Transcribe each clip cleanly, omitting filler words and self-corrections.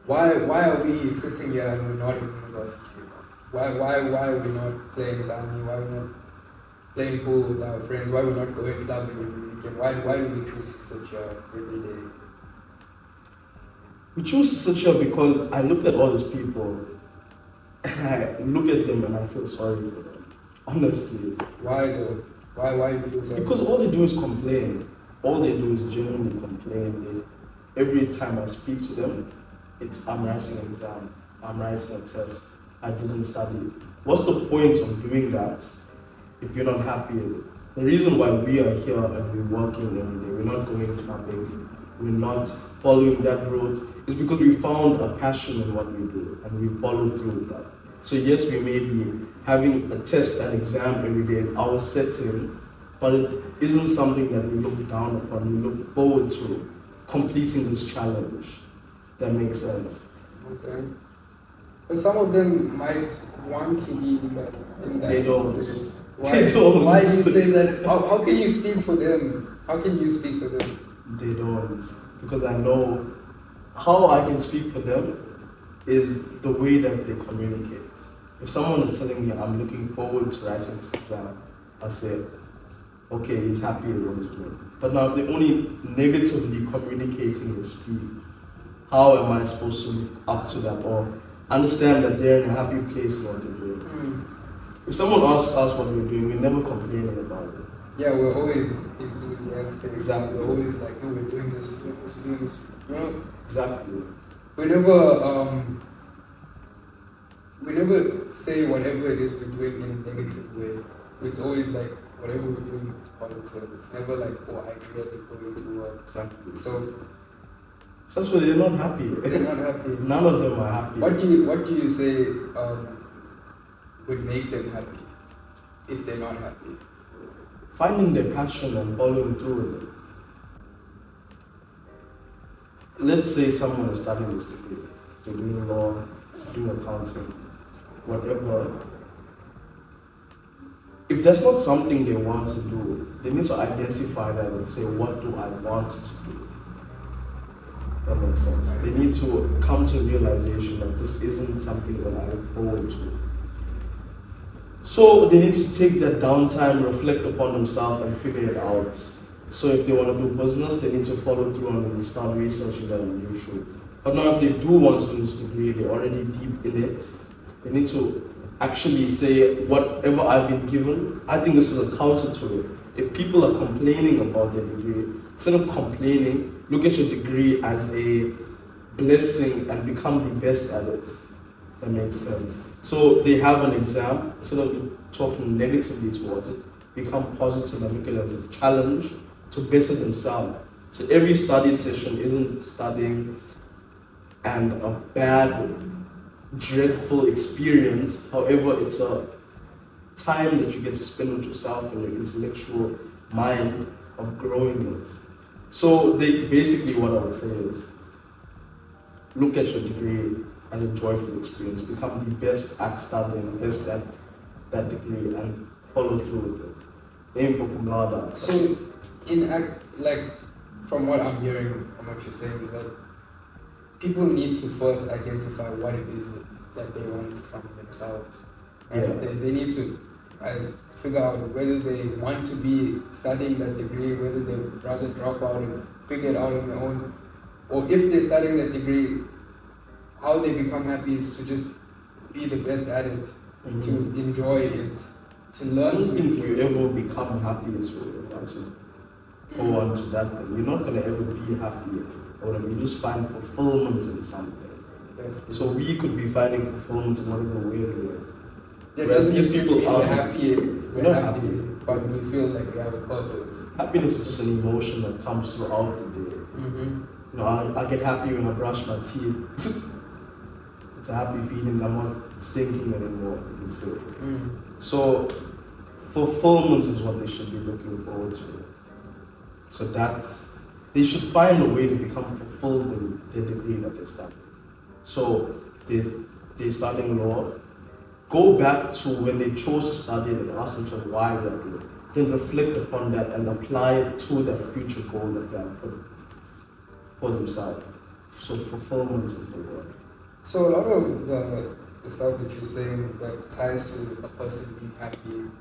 Why are we sitting here and we're not in university? Why are we not playing Dani? Why are we not playing pool with our friends? Why are we not going clubbing every weekend? Why do we choose to sit here every day? We choose to sit here because I looked at all these people and I look at them and I feel sorry for them. Honestly. Why though? Why you feel sorry? Because all they do is complain. All they do is genuinely complain. Every time I speak to them, it's I'm writing an exam, I'm writing a test, I didn't study. What's the point of doing that if you're not happy? The reason why we are here and we're working every day, we're not going clubbing, we're not following that road, is because we found a passion in what we do and we follow through with that. So yes, we may be having a test and exam every day in our setting, but it isn't something that we look down upon. We look forward to completing this challenge. That makes sense. Okay. But some of them might want to be in that. They don't. Why, They don't. Why do you say that? How can you speak for them? How can you speak for them? They don't. Because I know how I can speak for them is the way that they communicate. If someone is telling me I'm looking forward to writing this exam, I'll say, okay, he's happy with what he's doing. But now if they're only negatively communicating their speed, how am I supposed to live up to that or understand that they're in a happy place in what they're doing? If someone asks us what we're doing, we're never complaining about it. Yeah, we're always enthusiastic. Exactly. We're always like, no, we're doing this, we're doing this, we're doing this. You know? Exactly. We never say whatever it is we're doing in a negative way. It's always like whatever we're doing is positive. It's never like, oh, I dread going to work. Exactly. So essentially, they're not happy. they're not happy. None of them are happy. What do you say would make them happy if they're not happy? Finding their passion and following through with it. Let's say someone is studying this degree, they're doing law, doing accounting, whatever. If that's not something they want to do, they need to identify that and say, what do I want to do? That makes sense. They need to come to a realization that this isn't something that I look forward to. So they need to take that downtime, reflect upon themselves and figure it out. So if they want to do business, they need to follow through and start researching that on YouTube. But now if they do want to do this degree, they're already deep in it, they need to actually say, whatever I've been given, I think this is a counter to it. If people are complaining about their degree, instead of complaining, look at your degree as a blessing and become the best at it. That makes sense. So they have an exam, instead of talking negatively towards it, become positive and look at it as a challenge to better themselves. So every study session isn't studying and a bad, dreadful experience. However, it's a time that you get to spend with yourself and your intellectual mind of growing it. So they basically, what I would say is, look at your degree as a joyful experience. Become the best at studying, best at that degree, and follow through with it. Aim for cum laude. So, from what I'm hearing, from what you're saying, is that people need to first identify what it is that they want from themselves. Right? Yeah. They need to figure out whether they want to be studying that degree, whether they would rather drop out and figure it out on their own, or if they're studying that degree, how they become happy is to just be the best at it, to enjoy it, to learn. I don't to think enjoy you it. ever become happy as well once you go on to that thing. You're not gonna ever be happy, or you just find fulfillment in something. Yes. So we could be finding fulfillment in whatever way we're in. It doesn't Whereas just people mean are we're happy, we're not happy, happy. but we feel like we have a purpose. Happiness is just an emotion that comes throughout the day. Mm-hmm. You know, I get happy when I brush my teeth. It's a happy feeling. I'm not stinking anymore. You can say. So fulfillment is what they should be looking forward to. So they should find a way to become fulfilled in their degree that they study. So they're studying law. Go back to when they chose to study it and ask themselves why they're doing it. Then reflect upon that and apply it to their future goal that they have put for themselves. So fulfillment is the word. So a lot of the stuff that you're saying that ties to a person being happy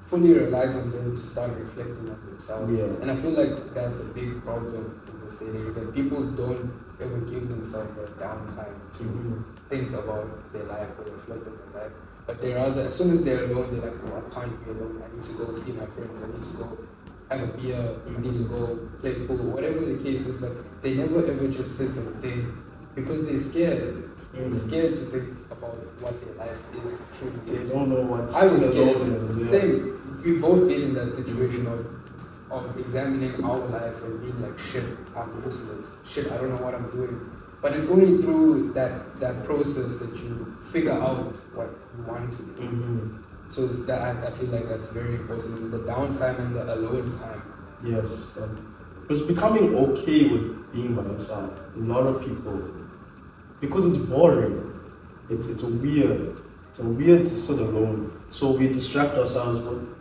fully relies on them to start reflecting on themselves. Yeah. And I feel like that's a big problem in this day and age, that people don't ever give themselves that downtime to think about their life or reflect on their life. But they rather, as soon as they're alone, they're like, oh, I can't be alone. I need to go see my friends. I need to go have a beer. I need to go play pool, whatever the case is. But they never ever just sit and think because they're scared. They're scared to think about what their life is truly. They don't know what I was scared. alone is. Same. We've both been in that situation of examining our life and being like, shit, I'm useless. Shit, I don't know what I'm doing. But it's only through that process that you figure out what you want to do. So it's that I feel like that's very important. It's the downtime and the alone time. Yes. It's becoming okay with being by yourself. A lot of people, because it's boring. It's weird. It's weird to sit alone. So we distract ourselves with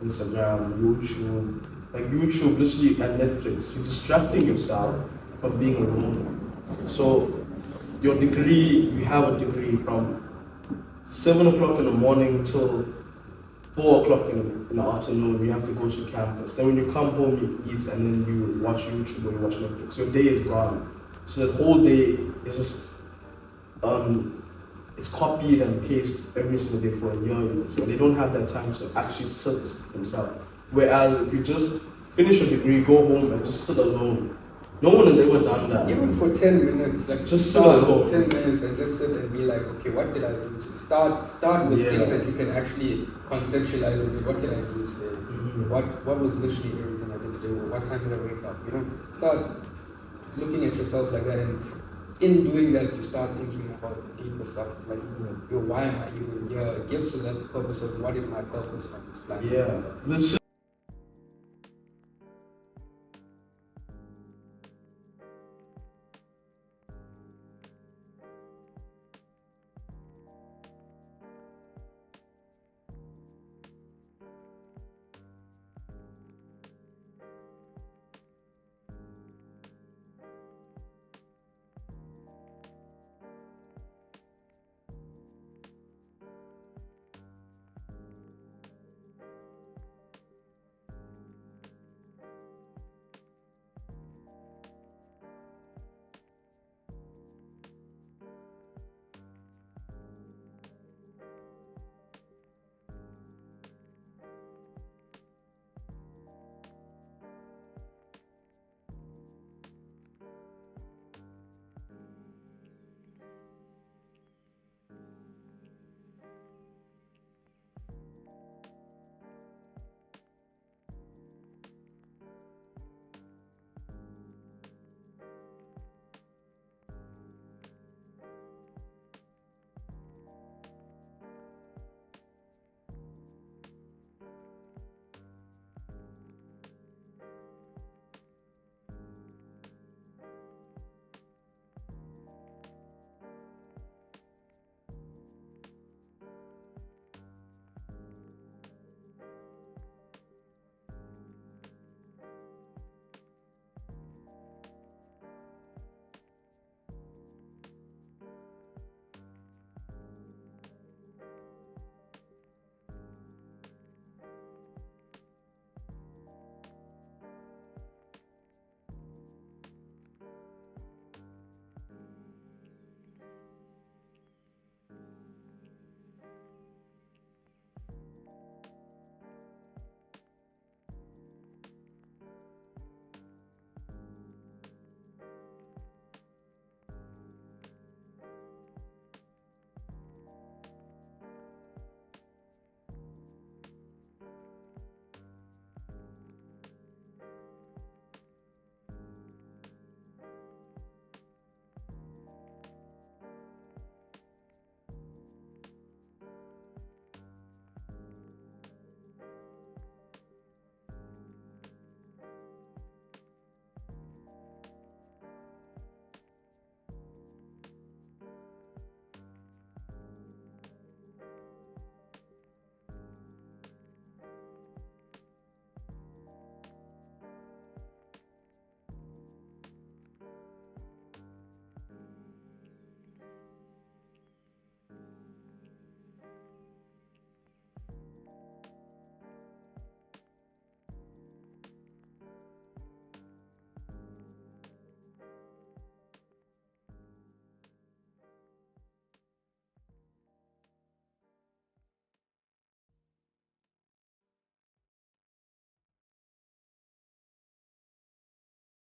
Instagram, YouTube. Like YouTube, literally, and Netflix. You're distracting yourself from being alone. So your degree, you have a degree from 7 o'clock in the morning till 4 o'clock in the afternoon. You have to go to campus. Then when you come home, you eat, and then you watch YouTube or you watch Netflix. Your day is gone. So the whole day is just it's copied and pasted every single day for a year. So they don't have that time to actually sit themselves. Whereas if you just finish your degree, go home and just sit alone. No one has ever done that. Even for 10 minutes, like just start sit 10 minutes and just sit and be like, okay, what did I do today? Start with things that you can actually conceptualize and what did I do today? What was literally everything I did today? What time did I wake up? Start looking at yourself like that, and in doing that, you start thinking about the deeper stuff, like, why am I even here? It gets to that purpose of what is my purpose on this planet? Yeah.